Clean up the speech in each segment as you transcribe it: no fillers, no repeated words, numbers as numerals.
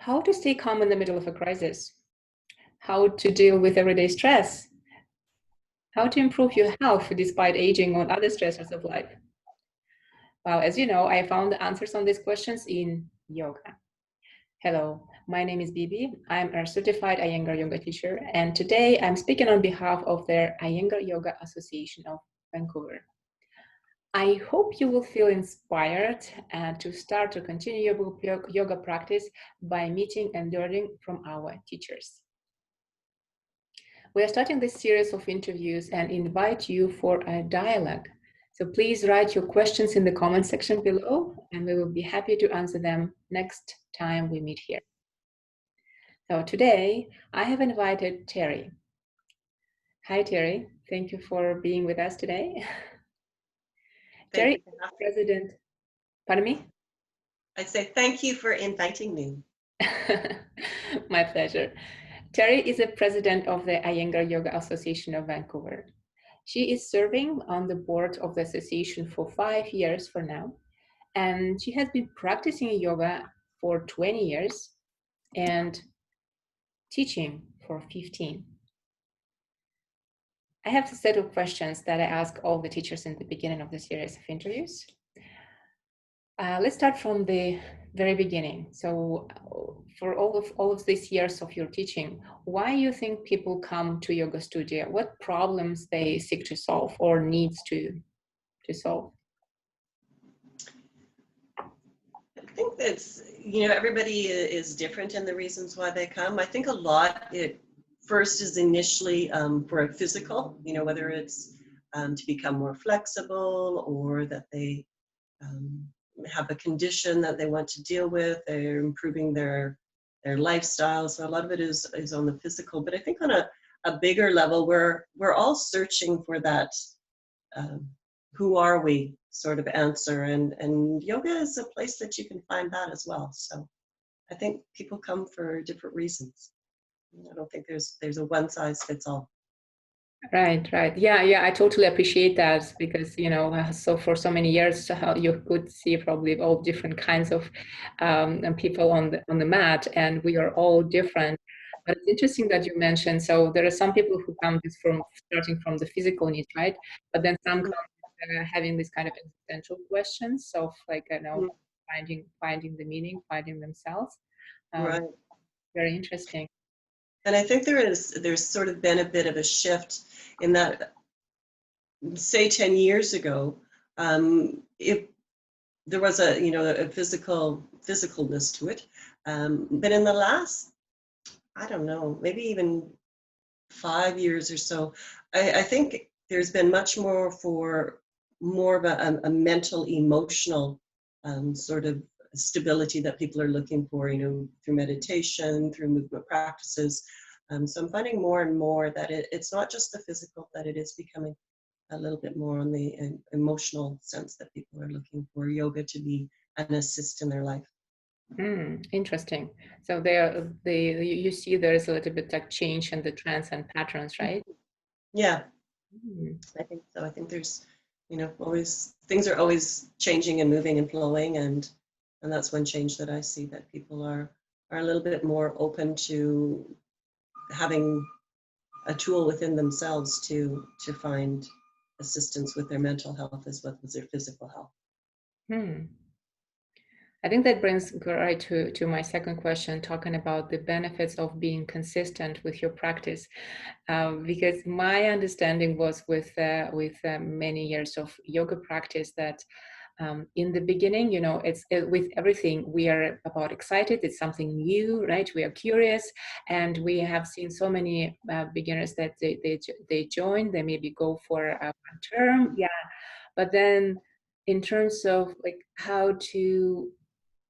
how to stay calm in the middle of a crisis, how to deal with everyday stress, how to improve your health despite aging or other stressors of life. Well, as you know, I found the answers on these questions in yoga. Hello, my name is Bibi. I'm a certified Iyengar Yoga teacher, and today I'm speaking on behalf of the Iyengar Yoga Association of Vancouver. I hope you will feel inspired to start or continue your yoga practice by meeting and learning from our teachers. We are starting this series of interviews and invite you for a dialogue. So please write your questions in the comment section below, and we will be happy to answer them next time we meet here. So today, I have invited Terri. Hi, Terri. Thank you for being with us today. Terri is president. Pardon me? I'd say thank you for inviting me. My pleasure. Terri is the president of the Iyengar Yoga Association of Vancouver. She is serving on the board of the association for 5 years for now, and she has been practicing yoga for 20 years and teaching for 15. I have a set of questions that I ask all the teachers in the beginning of the series of interviews. Let's start from the very beginning. So for all of these years of your teaching, why you think people come to yoga studio? What problems they seek to solve or needs to solve? I think that's, everybody is different in the reasons why they come. I think a lot, it first is initially for a physical, whether it's to become more flexible or that they have a condition that they want to deal with, they're improving their lifestyle. So a lot of it is on the physical, but I think on a bigger level, we're all searching for that who are we sort of answer, and yoga is a place that you can find that as well. So I think people come for different reasons. I don't think there's a one size fits all. Right. Yeah, I totally appreciate that, because so for so many years you could see probably all different kinds of people on the mat, and we are all different. But it's interesting that you mentioned, so there are some people who come just from starting from the physical needs, right? But then some come having this kind of existential questions of like, finding the meaning, finding themselves. Right. Very interesting. And I think there's sort of been a bit of a shift in that, say 10 years ago, if there was a physicalness to it, but in the last, I don't know, maybe even 5 years or so, I think there's been much more of a mental, emotional sort of stability that people are looking for, through meditation, through movement practices. So I'm finding more and more that it's not just the physical, that it is becoming a little bit more on the emotional sense that people are looking for yoga to be an assist in their life. Interesting. So you see there's a little bit like change in the trends and patterns, right? Yeah, I think so. I think there's, always things are always changing and moving and flowing, and that's one change that I see, that people are a little bit more open to having a tool within themselves to find assistance with their mental health as well as their physical health. I think that brings right to my second question, talking about the benefits of being consistent with your practice, because my understanding was with many years of yoga practice that in the beginning, with everything, we are about excited. It's something new, right? We are curious, and we have seen so many beginners that they join. They maybe go for a term, but then in terms of like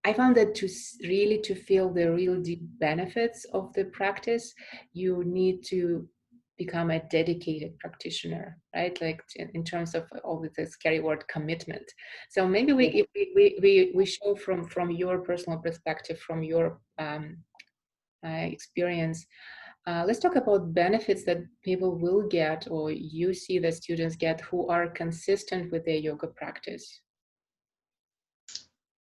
I found that to feel the real deep benefits of the practice, you need to become a dedicated practitioner, right? Like in terms of all the scary word, commitment. So maybe we show from your personal perspective, from your experience. Let's talk about benefits that people will get, or you see that students get, who are consistent with their yoga practice.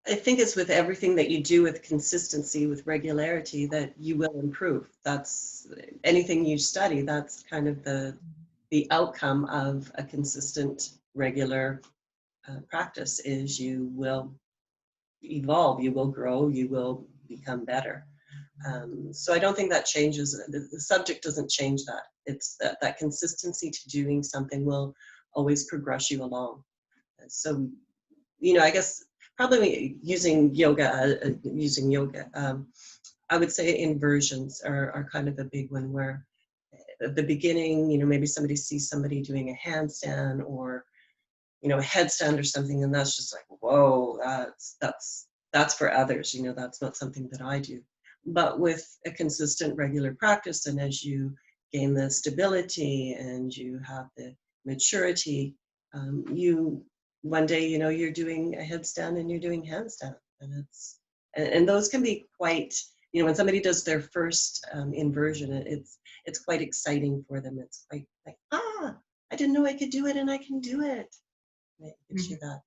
I think it's with everything that you do with consistency, with regularity, that you will improve. That's anything you study, that's kind of the outcome of a consistent, regular practice is you will evolve, you will grow, you will become better. So I don't think that changes. The subject doesn't change that. It's that consistency to doing something will always progress you along. So, I guess probably using yoga, I would say inversions are kind of a big one where at the beginning, maybe somebody sees somebody doing a handstand or, a headstand or something, and that's just like, whoa, that's for others, that's not something that I do. But with a consistent, regular practice, and as you gain the stability and you have the maturity, you one day, you're doing a headstand and you're doing handstand, and those can be quite, when somebody does their first inversion, it's quite exciting for them. It's quite like, I didn't know I could do it, and I can do it. And it gives you that.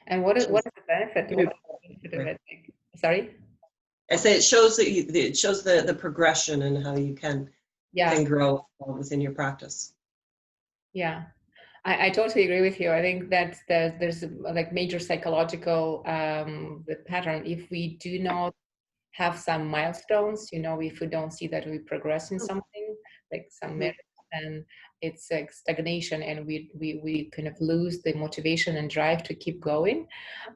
And what is the benefit? What is the benefit of it? Sorry? I say it shows that it shows the progression and how you can grow within your practice. Yeah, I totally agree with you. I think that there's like major psychological pattern. If we do not have some milestones, if we don't see that we progress in something, like some merit, then it's like stagnation, and we kind of lose the motivation and drive to keep going.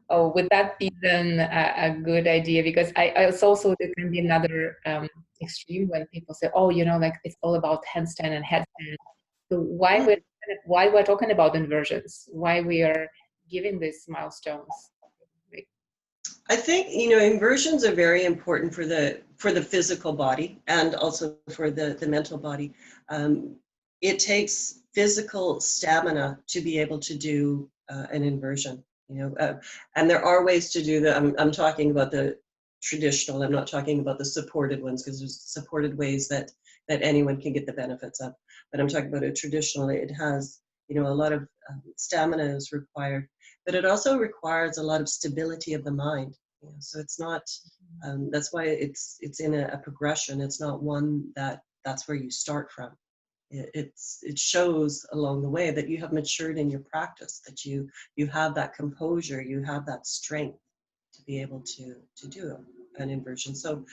Oh, would that be then a good idea? Because it's also, there can be another extreme when people say, oh, like it's all about handstand and headstand. So why we're talking about inversions? Why we are giving these milestones? I think inversions are very important for the physical body and also for the mental body. It takes physical stamina to be able to do an inversion. And there are ways to do that. I'm talking about the traditional. I'm not talking about the supported ones, because there's supported ways that anyone can get the benefits of. But I'm talking about a traditional. It has a lot of stamina is required, but it also requires a lot of stability of the mind. So it's not. That's why it's in a progression. It's not one that's where you start from. It shows along the way that you have matured in your practice, that you have that composure, you have that strength to be able to do an inversion. So,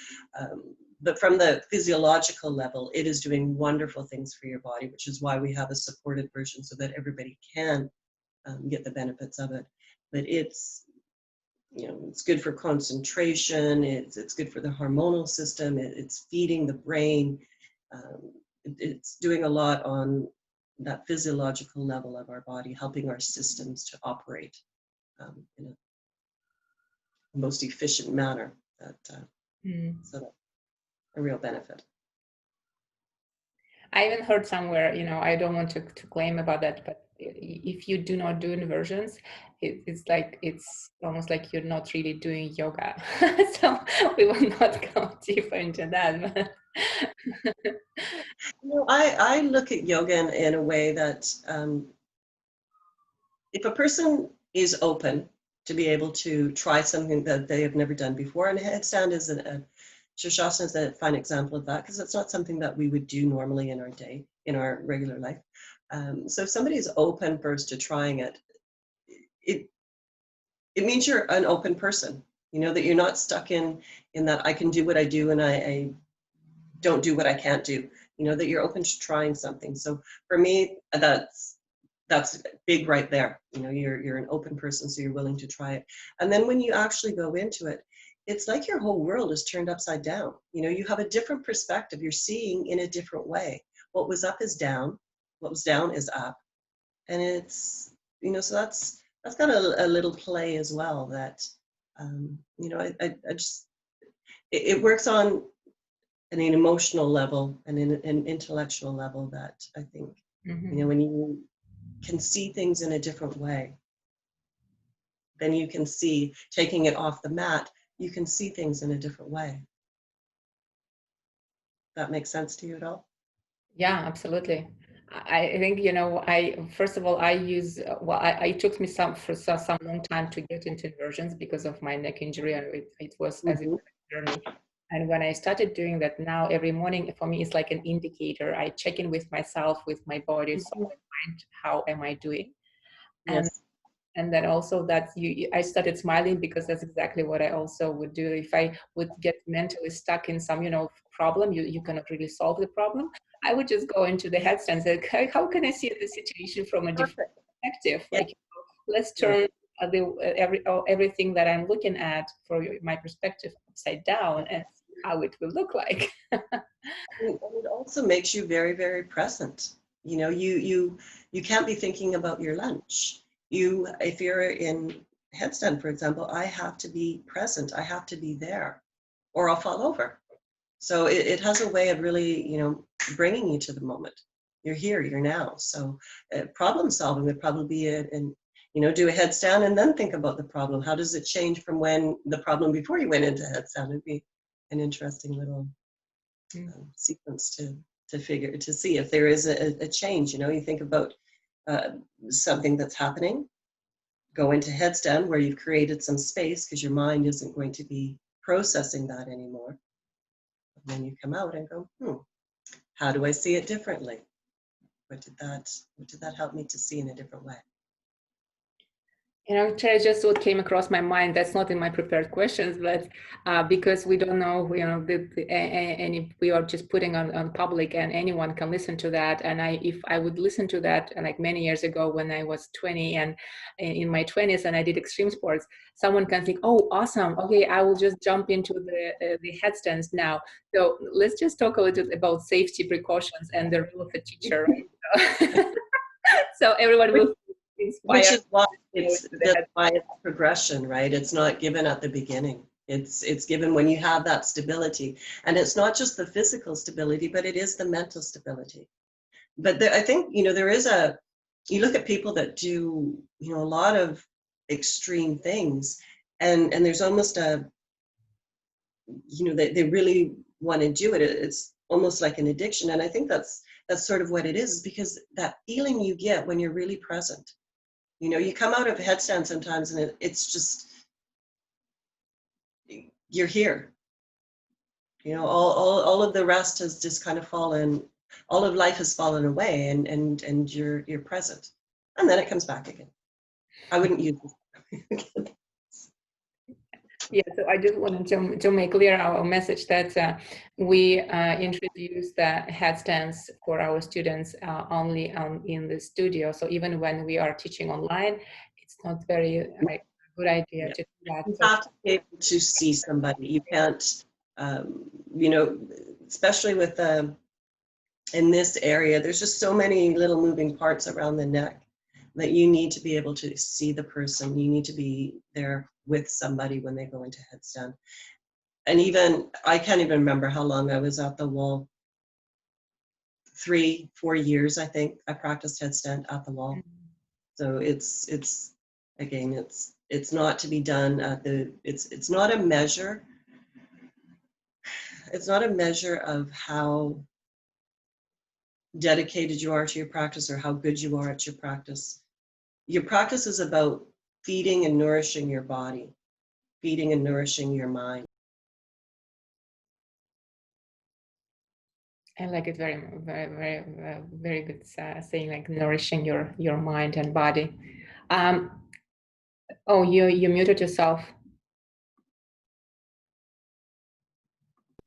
but from the physiological level, it is doing wonderful things for your body, which is why we have a supported version so that everybody can get the benefits of it. But it's it's good for concentration. It's good for the hormonal system. It's feeding the brain. It's doing a lot on that physiological level of our body, helping our systems to operate in a most efficient manner. So a real benefit. I even heard somewhere, I don't want to claim about that, but if you do not do inversions, it's almost like you're not really doing yoga. So we will not go deeper into that. I look at yoga in a way that if a person is open to be able to try something that they have never done before, and headstand is Shirshasana is a fine example of that, because it's not something that we would do normally in our day, in our regular life. So if somebody is open first to trying it, it means you're an open person, that you're not stuck in that I can do what I do and I don't do what I can't do, that you're open to trying something. So for me, that's big right there. You're an open person, so you're willing to try it. And then when you actually go into it, it's like your whole world is turned upside down. You have a different perspective. You're seeing in a different way. What was up is down. What was down is up. And it's, so that's got a little play as well that, I just, it works on an emotional level and an intellectual level that I think, when you can see things in a different way, then you can see, taking it off the mat, you can see things in a different way. That makes sense to you at all? Yeah, absolutely. I think, you know, first of all, I use, well, it took me some long time to get into inversions because of my neck injury, and it was as a Mhm. journey. And when I started doing that now, every morning for me is like an indicator. I check in with myself, with my body, so Mhm. I find how am I doing. And Yes. and then also that I started smiling because that's exactly what I also would do if I would get mentally stuck in some, you know, problem. You cannot really solve the problem. I would just go into the headstand and say, okay, how can I see the situation from a different Perfect. perspective? Yeah. Like, let's Yeah. turn everything that I'm looking at from my perspective upside down and see how it will look like. And it also makes you very, very present. You know, you can't be thinking about your lunch. You, if you're in headstand, for example, I have to be present. I have to be there, or I'll fall over. So it has a way of really, you know, bringing you to the moment. You're here, you're now. So problem solving would probably be you know, do a headstand and then think about the problem. How does it change from when the problem before you went into headstand? It'd be an interesting little Mm. sequence to figure to see if there is a change. You know, you think about uh, something that's happening, go into headstand where you've created some space because your mind isn't going to be processing that anymore. And then you come out and go, how do I see it differently? What did that help me to see in a different way? You know, Terri, just what came across my mind. That's not in my prepared questions, but because we don't know, you know, any we are just putting on public, and anyone can listen to that. And if I would listen to that, like many years ago when I was 20 and in my 20s, and I did extreme sports, someone can think, "Oh, awesome! Okay, I will just jump into the headstands now." So let's just talk a little about safety precautions and the role of a teacher, right? So everyone Which, will feel which inspired is why to go it's into the that's head. why it's progression, right? It's not given at the beginning. It's given when you have that stability, and it's not just the physical stability, but it is the mental stability. But I think, you know, there is you look at people that do, you know, a lot of extreme things, and there's almost you know, they really want to do it. It's almost like an addiction. And I think that's sort of what it is because that feeling you get when you're really present. You know, you come out of a headstand sometimes and it's just, you're here. You know, all of the rest has just kind of fallen, all of life has fallen away and you're present. And then it comes back again. I wouldn't use it. Yeah, so I just wanted to make clear our message that we introduce the headstands for our students only in the studio. So even when we are teaching online, it's not very like a good idea Yeah. to do that. You So have to be able to see somebody. You can't, you know, especially with in this area, there's just so many little moving parts around the neck that you need to be able to see the person. You need to be there with somebody when they go into headstand. And even, I can't even remember how long I was at the wall. 3-4 years, I think, I practiced headstand at the wall. So it's again, it's not to be done at it's not a measure. It's not a measure of how dedicated you are to your practice or how good you are at your practice. Your practice is about feeding and nourishing your body, feeding and nourishing your mind. I like it very good saying, like nourishing your mind and body. Um, oh, you muted yourself.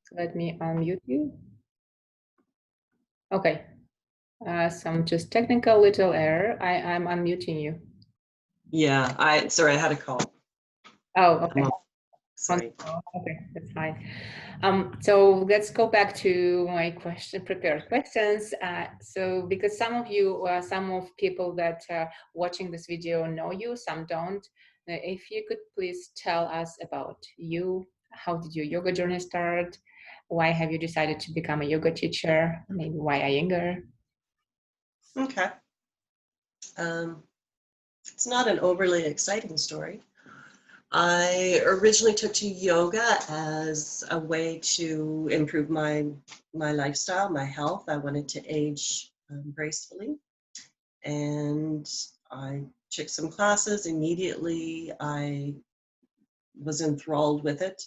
So let me unmute you. Okay. Some just technical little error. I'm unmuting you. Yeah, sorry, I had a call. Oh, okay. Sorry. Okay, that's fine. So let's go back to my prepared questions. So because some of you, some of people that watching this video know you, some don't. If you could please tell us about you, how did your yoga journey start? Why have you decided to become a yoga teacher? Maybe why Iyengar? Okay. It's not an overly exciting story. I originally took to yoga as a way to improve my lifestyle, my health. I wanted to age gracefully. And I took some classes. Immediately, I was enthralled with it.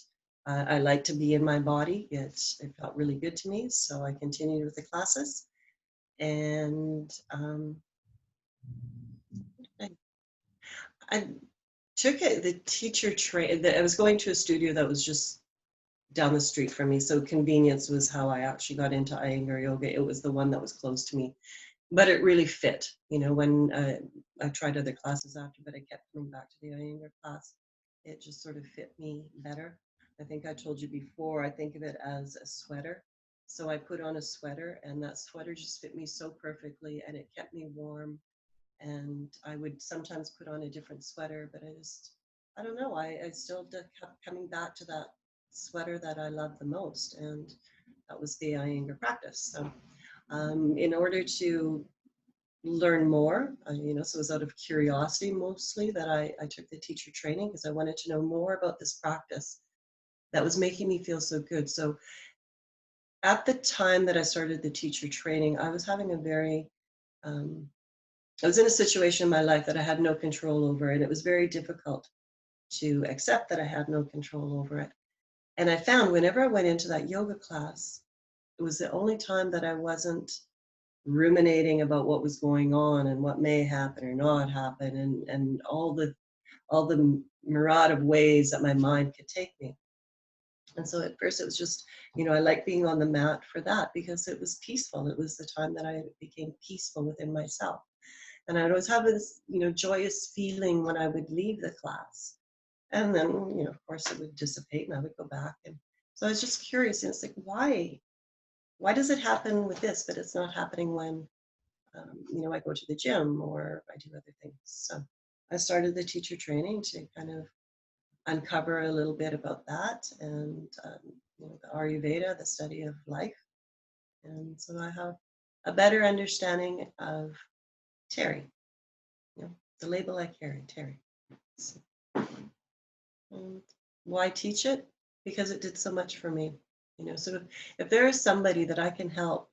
I like to be in my body. It felt really good to me, so I continued with the classes. And I took the teacher train. I was going to a studio that was just down the street from me, so convenience was how I actually got into Iyengar Yoga. It was the one that was close to me, but it really fit. You know, when I tried other classes after, but I kept coming back to the Iyengar class. It just sort of fit me better. I think I told you before, I think of it as a sweater. So I put on a sweater, and that sweater just fit me so perfectly, and it kept me warm. And I would sometimes put on a different sweater, but I don't know, I still kept coming back to that sweater that I love the most, and that was the Iyengar practice. So in order to learn more, you know, so it was out of curiosity mostly that I took the teacher training, because I wanted to know more about this practice that was making me feel so good. So at the time that I started the teacher training, I was having a very, I was in a situation in my life that I had no control over, and it was very difficult to accept that I had no control over it. And I found whenever I went into that yoga class, it was the only time that I wasn't ruminating about what was going on and what may happen or not happen, and all the myriad of ways that my mind could take me. And so at first it was just, you know, I like being on the mat for that because it was peaceful. It was the time that I became peaceful within myself. And I'd always have this, you know, joyous feeling when I would leave the class. And then, you know, of course it would dissipate and I would go back. And so I was just curious, and it's like, why? Why does it happen with this, but it's not happening when, you know, I go to the gym or I do other things? So I started the teacher training to kind of uncover a little bit about that, and you know, the Ayurveda, the study of life. And so I have a better understanding of Terri, you know, the label I carry, Terri. So, and why teach it? Because it did so much for me. You know, so if there is somebody that I can help,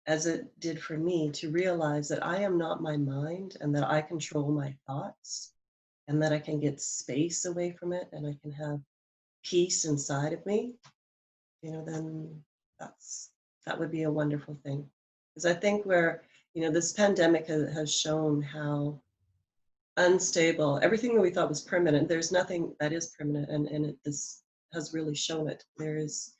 as it did for me, to realize that I am not my mind and that I control my thoughts and that I can get space away from it and I can have peace inside of me, you know, then that would be a wonderful thing. Because I think where, you know, this pandemic has shown how unstable everything that we thought was permanent, there's nothing that is permanent, and this has really shown it. There is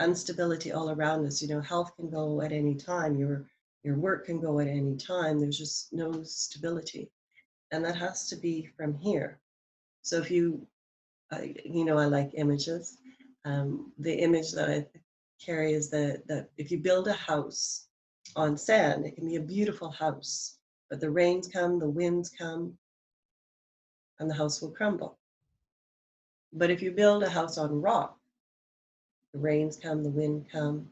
instability all around us. You know, health can go at any time, your work can go at any time. There's just no stability, and that has to be from here. So if you you know, I like images. The image that I carry is that if you build a house on sand, it can be a beautiful house, but the rains come, the winds come, and the house will crumble. But if you build a house on rock, the rains come, the wind come,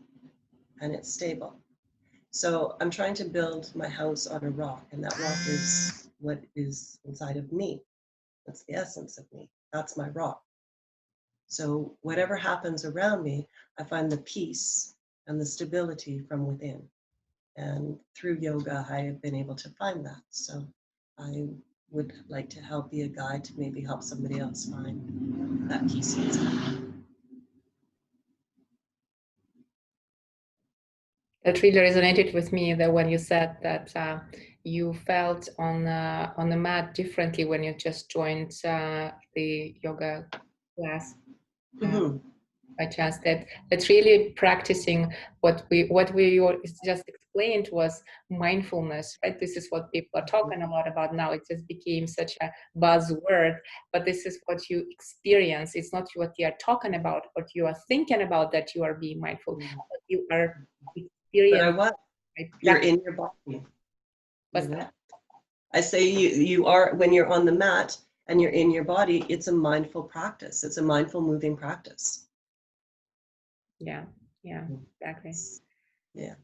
and it's stable. So I'm trying to build my house on a rock, and that rock is what is inside of me. That's the essence of me. That's my rock. So whatever happens around me, I find the peace and the stability from within. And through yoga, I have been able to find that. So I would like to help be a guide to maybe help somebody else find that peace inside. That really resonated with me, that when you said that you felt on the mat differently when you just joined the yoga class. Mm-hmm. By chance, that's really practicing what we just explained was mindfulness, right? This is what people are talking a lot about now. It just became such a buzzword, but this is what you experience. It's not what you are talking about, what you are thinking about, that you are being mindful. But you are But I experiencing. was. You're in your body. What's that? I say you are, when you're on the mat and you're in your body, it's a mindful practice. It's a mindful moving practice. Yeah, exactly. Yeah.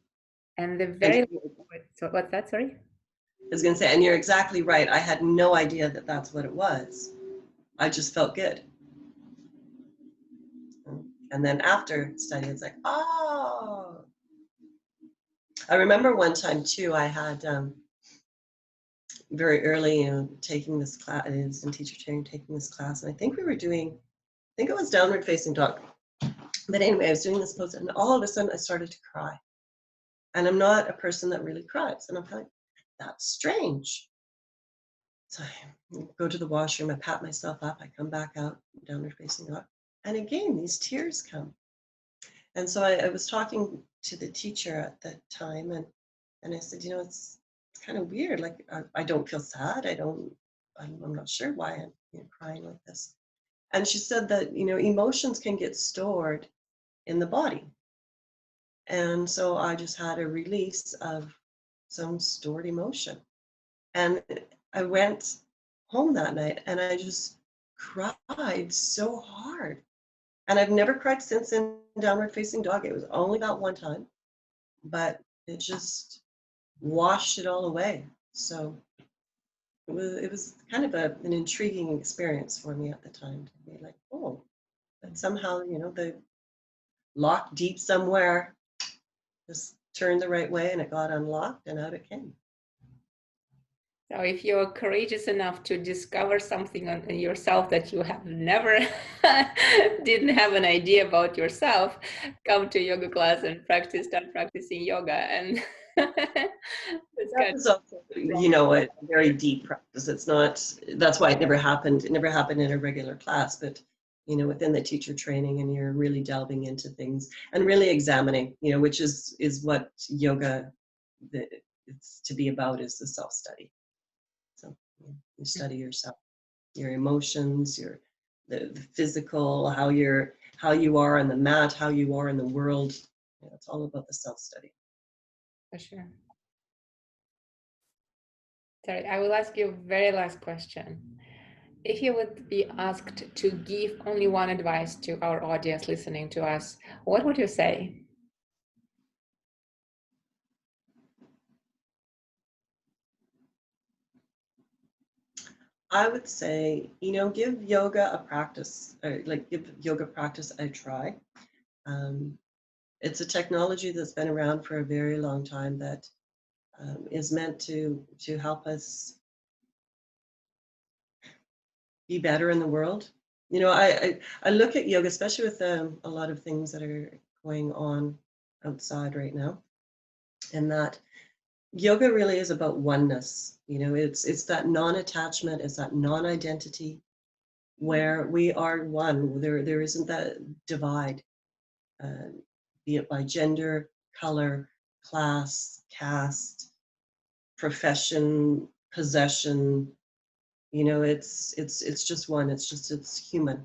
And the And so what's that? Sorry. I was going to say, and you're exactly right. I had no idea that that's what it was. I just felt good. And then after study, it's like, oh. I remember one time too, I had very early, taking this class, in teacher training, taking this class, and I think we were doing, I think it was downward facing dog. But anyway, I was doing this pose, and all of a sudden I started to cry. And I'm not a person that really cries. And I'm like, that's strange. So I go to the washroom, I pat myself up, I come back out, downward facing dog. And again, these tears come. And so I was talking to the teacher at that time, and I said, it's kind of weird. Like, I don't feel sad. I'm not sure why I'm crying like this. And she said that, emotions can get stored in the body. And so I just had a release of some stored emotion. And I went home that night and I just cried so hard. And I've never cried since in downward facing dog. It was only that one time, but it just washed it all away. So it was kind of an intriguing experience for me at the time to be like, oh, but somehow, the lock deep somewhere just turned the right way and it got unlocked and out it came. So if you're courageous enough to discover something in yourself that you have never didn't have an idea about yourself, come to yoga class and start practicing yoga. And that was also, a very deep practice. It's not, that's why it never happened. It never happened in a regular class, but within the teacher training, and you're really delving into things and really examining, which is what yoga it's to be about, is the self-study. So you study yourself, your emotions, the physical, how you are on the mat, how you are in the world. It's all about the self-study. For sure. Terri, I will ask you a very last question. If you would be asked to give only one advice to our audience listening to us, what would you say? I would say, give yoga a practice, or give yoga practice a try. It's a technology that's been around for a very long time that is meant to help us be better in the world. I look at yoga, especially with a lot of things that are going on outside right now, and that yoga really is about oneness. It's that non-attachment, it's that non-identity, where we are one. There isn't that divide, be it by gender, color, class, caste, profession, possession. It's just one. It's human.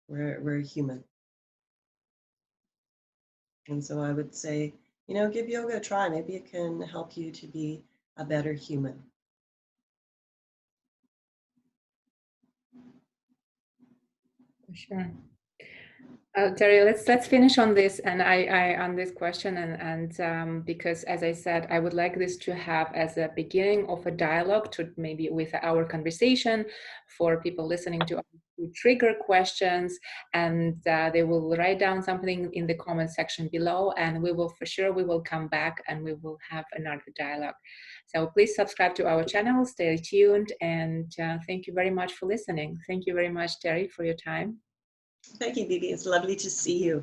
We're human. And so I would say, give yoga a try. Maybe it can help you to be a better human. For sure. Terri, let's finish on this, and I on this question, and because, as I said, I would like this to have as a beginning of a dialogue to maybe with our conversation, for people listening to trigger questions, and they will write down something in the comment section below, and we will come back and we will have another dialogue. So please subscribe to our channel, stay tuned, and thank you very much for listening. Thank you very much, Terri, for your time. Thank you, Bibi. It's lovely to see you.